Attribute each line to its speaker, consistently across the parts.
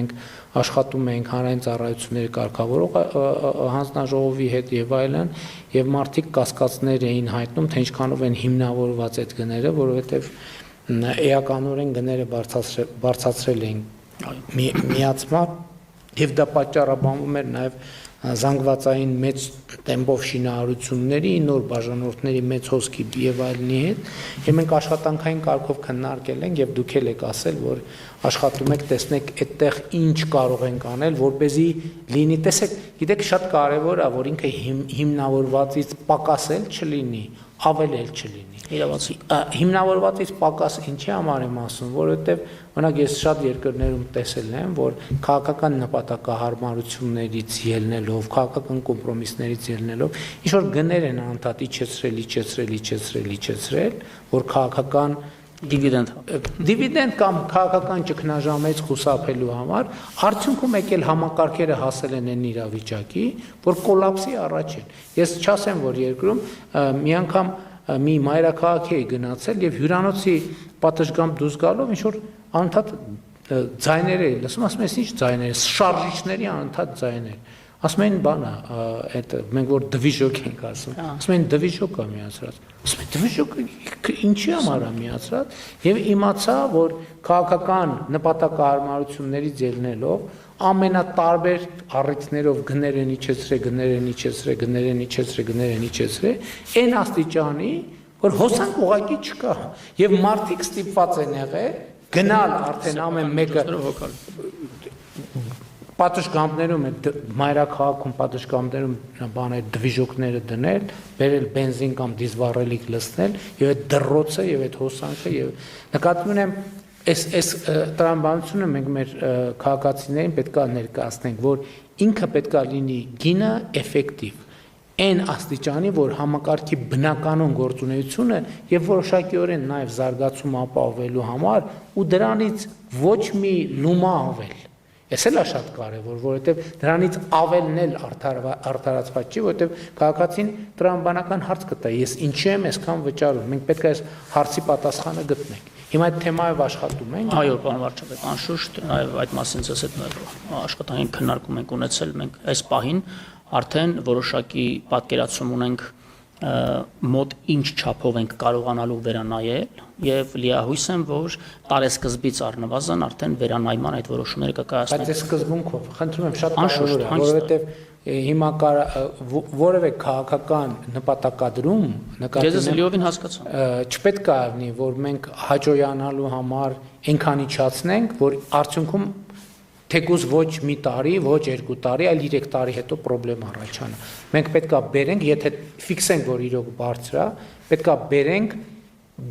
Speaker 1: մենք աշխատում ենք հանրային ծառայությունների կարգավորող հանձնաժողովի հետ եւ այլն, եւ մարդիկ կասկածներ էին հայտնում, թե ինչքանով են հիմնավորված այդ գները, որովհետեւ էականորեն գները բարձրացրել էին միացման, եւ դա պատճառաբանվում էր նաեւ զանգվածային մեծ տեմպով շինարարությունների, նոր բաժանորդների մեծ հոսքի եւ այլնի հետ, եւ մենք աշխատանքային կարգով քննարկել ենք եւ դուք եք ասել, որ աշխատում եք, տեսնեք այդտեղ ինչ կարող ենք անել, որպեսզի լինի, տեսեք, գիտեք, շատ կարեւոր է, որ ինքը հիմնավորվածից պակաս էլ չլինի, ավել էլ չլինի։ Հիմնավորվածից պակաս ինչի համար եմ ասում, որովհետեւ օրինակ ես շատ երկրներում տեսել եմ, որ քաղաքական նպատակահարմարություններից ելնելով, քաղաքական կոմպրոմիսներից ելնելով, ինչ որ գներ են անդադ իջեցրել, որ քաղաքական դիվիդենդ կամ քաղաքական ճգնաժամից խուսափելու համար, արդյունքում եկել համակարգերը հասել են այն իրավիճակի, որ կոլապսի առաջ են։ Ես չասեմ, որ երկրում մի անգամ մի մայրաքաղաք էի գնացել եւ հյուրանոցի պատշգամբ դուրս գալով ինչ որ անդադ ձայներ էի լսում, ասում ես ինչ ձայներ, շարժիչների անդադ ձայներ։ Ասում են բանա, այդ մենք որ դվիժոկ ենք ասում, ասում են դվիժոկը միացրած, ասում են դվիժոկը ինչի համար է միացրած, եւ իմացա, որ քաղաքական նպատակահարմարություններից ելնելով ամենատարբեր առիթներով գներ են իջեցրել, այն աստիճանի, որ հոսանք ուղակի չկա, եւ մարդիկ ստիպված են եղել գնալ արդեն ամեն մեկը պատշգամբներում մայրաքաղաքում պատշգամբներում բաներ դվիժոկները դնել, բերել բենզին կամ դիզվառելիք լցնել եւ այդ դռոցը եւ այդ հոսանքը եւ նկատի ունեմ այս տրամաբանությունը մենք մեր քաղաքացիներին պետք է ներկայացնենք, որ ինքը պետք է լինի գինը էֆեկտիվ այն աստիճանի, որ համակարգի բնականon գործունեությունը եւ որոշակիորեն նաեւ զարգացում ապահովելու համար ու դրանից ոչ մի լումա ավել Ես էլ է շատ կարևոր, որովհետև դրանից ավելն էլ արդարացված չի, որովհետև քաղաքացին տրամաբանական հարց կտա, ես ինչի եմ այսքան վճարում, մենք պետք է այս հարցի պատասխանը գտնենք։ Հիմա այդ թեմայով աշխատում ենք։
Speaker 2: Այո, պարոն վարչապետ, անշուշտ, նաև այդ մասին ձեզ հետ աշխատանքային քննարկում ենք ունեցել, մենք այս պահին արդեն որոշակի պատկերացում ունենք մոտ ինչ չափով ենք կարողանալու վերանայել եւ լիահույս եմ, որ տարեսկզբից առնվազն արդեն վերանայման այդ որոշումները կկայացնենք։
Speaker 1: Բայց այս սկզբունքով, խնդրում եմ, շատ կարևոր է, որովհետեւ հիմա որևէ քաղաքական նպատակադրում չպետք է լինի, որ մենք հաջողանալու համար այնքան իջացնենք, որ արդյունքում թեկուզ ոչ մի տարի, ոչ 2 տարի, այլ 3 տարի հետո խնդրեմ առաջանա։ Մենք պետք է բերենք, եթե ֆիքսենք, որ իրոք բարձր է, պետք է բերենք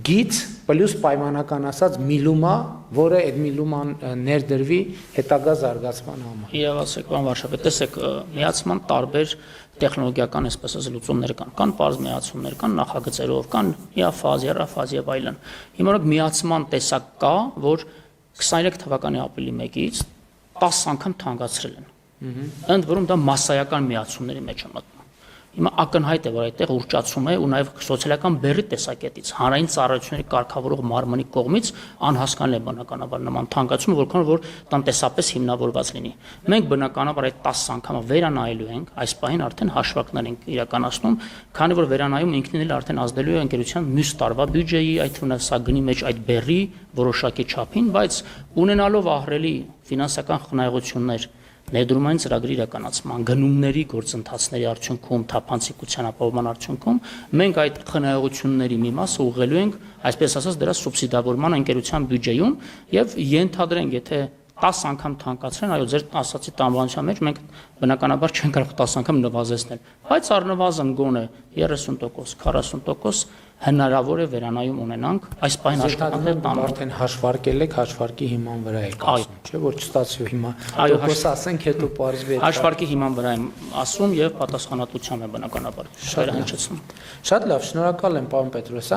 Speaker 1: գիծ պլյուս պայմանական ասած միլումա, որը այդ միլուման ներդրվի հետագա զարգացման համար։
Speaker 2: Իրավասեք, պարոն վարչապետ, տեսեք, միացման տարբեր տեխնոլոգիական, այսպես ասած, լուծումներ կան պարզ միացումներ, կան նախագծերով, կան իաֆազ, եռաֆազ եւ այլն։ Հիմա օրինակ միացման տեսակ կա, որ 23 թվականի ապրիլի 1-ից 10 անգամ թանկացրել են։ Ընդ որում դա մասսայական միացումների մեջ է մտնում։ Հիմա ակնհայտ է, որ այդտեղ ուռճացում է ու նաև սոցիալական բեռի տեսակետից հանրային ծառայությունների կարգավորող մարմնի կողմից անհասկանալի է բնականաբար նման թանկացումը, որքան որ տնտեսապես հիմնավորված լինի։ Մենք բնականաբար այդ 10 անգամը վերանայելու ենք, այս պահին արդեն հաշվարկներ ենք իրականացնում, քանի որ վերանայում ինքնին էլ արդեն ազդելու է ընկերության մյուս տարվա բյուջեի, այդ ֆինանսա գնի մեջ այդ բեռի որոշակի չափին, բայց ունենալով ահռելի ֆինանսական խնայողություններ ներդրումային ծրագրի իրականացման, գնումների գործընթացների արդյունքում, թափանցիկության ապահովման արդյունքում մենք այդ խնայողությունների մի մասը ուղղելու ենք, այսպես ասած, դրա սուբսիդավորման ընկերության բյուջեում եւ ենթադրենք, եթե 10 անգամ թանկացրեն, այո, ձեր ասացի տրամաբանության մեջ մենք բնականաբար չենք կարող 10 անգամ նվազեցնել, բայց առնվազն գոնե 30%, 40% հնարավոր է վերանայում ունենանք, այս պահին աշխատանքներ տանում։
Speaker 1: Արդեն հաշվարկել եք, հաշվարկի հիման վրա եք ասում, չէ՞ որ չստացվի հիմա տոկոս ասենք, հետո պարզվի։
Speaker 2: Հաշվարկի հիման վրա եմ ասում եւ պատասխանատվությամբ եմ բնականաբար վերահնչեցնում։
Speaker 1: Շատ լավ, շնորհակալ եմ, պարոն Պետրոսյան։